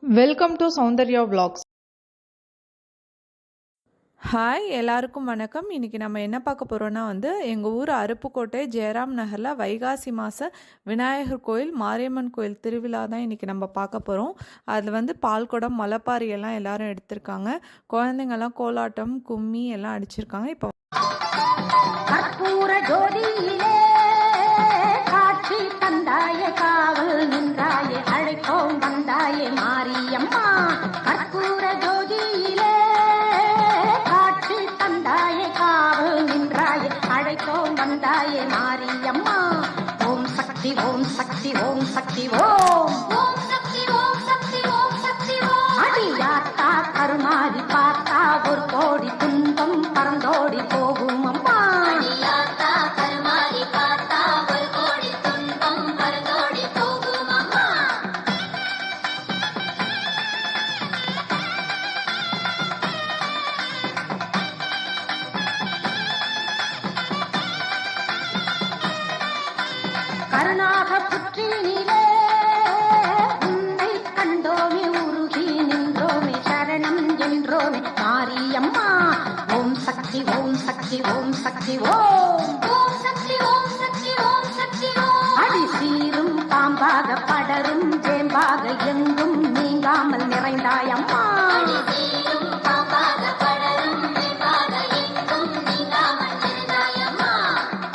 Welcome to Soundarya vlogs. Hi எல்லாருக்கும் வணக்கம். இன்றைக்கி நம்ம என்ன பார்க்க போகிறோன்னா எங்கள் ஊர் அருப்புக்கோட்டை ஜெயராம் நகரில் வைகாசி மாத விநாயகர் கோயில் மாரியம்மன் கோயில் திருவிழா தான் இன்றைக்கி நம்ம பார்க்க போகிறோம். அதில் பால்குடம் முளைப்பாரி எல்லாம் எல்லாரும் எடுத்திருக்காங்க. குழந்தைங்கள்லாம் கோலாட்டம் கும்மி எல்லாம் அடிச்சிருக்காங்க. இப்போ காட்சி தந்தாய காவல் நின்றாயே அழைப்போம் வந்தாயே மாரியம்மா கற்பூர ஜோதியிலே காட்சி தந்தாயே காவல் நின்றாயே அழைப்போம் வந்தாயே மாரியம்மா ஓம் சக்தி ஓம் சக்தி ஓம் சக்தி ஓம் ஓம் சக்தி ஓம் சக்தி ஓம் சக்தி ஓம் அடியாத்தா கருமாதி பார்த்தா ஒரு கோடி துன்பம் பறந்தோடி போகும் அம்மா. கருணாக புற்றினிலே உன்னை கண்டோமே உருகி நின்றோமே சரணம் என்றோமே மாரியம்மா ஓம் சக்தி ஓம் சக்தி ஓம் சக்தி ஓம் ஓம் சக்தி ஓம் சக்தி ஓம் சக்தி ஓம் அடி சீரும் பாம்பாக படரும் ஜேம்பாக எங்கும் நீங்காமல் நிறைந்தாயம்மா.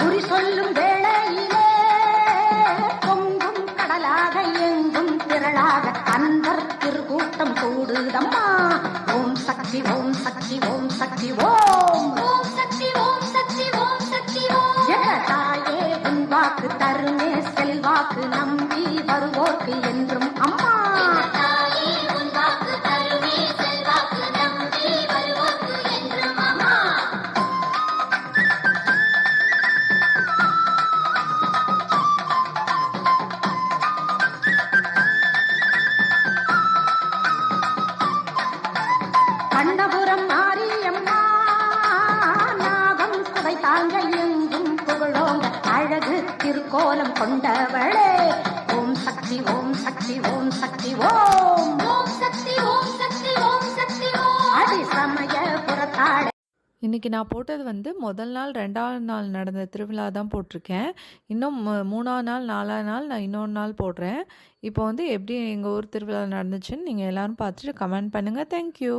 குறி சொல்லும் அந்தர் திருக்கூட்டம் கூடுதம்மா ஓம் சக்தி ஓம் சக்தி ஓம் சக்தி ஓம் ஓம் சக்தி ஓம் சக்தி ஓம் சக்தி ஓம் ஜெகதாயே உன் வாக்கு தருமே செல்வாக்கு நம்பி வருவோர்க்கு என்றும் அம்மா. கண்ணபுரம் மாரியம்மா நாகம் குதை தாங்க எங்கும் புகழோங்க அழகு திருக்கோலம் கொண்டவளே ஓம் சக்தி ஓம் சக்தி ஓம் சக்தி ஓம் ஓம் சக்தி ஓம் சக்தி ஓம் சக்தி ஓம் அடி சமய புறத்தாடை. இன்றைக்கி நான் போட்டது முதல் நாள் 2வது நாள் நடந்த திருவிழா தான் போட்டிருக்கேன். இன்னும் 3ஆவது நாள் 4ஆவது நாள் நான் இன்னொரு நாள் போடுறேன். இப்போ எப்படி எங்கள் ஊர் திருவிழா நடந்துச்சுன்னு நீங்கள் எல்லோரும் பார்த்துட்டு கமெண்ட் பண்ணுங்கள். தேங்க்யூ.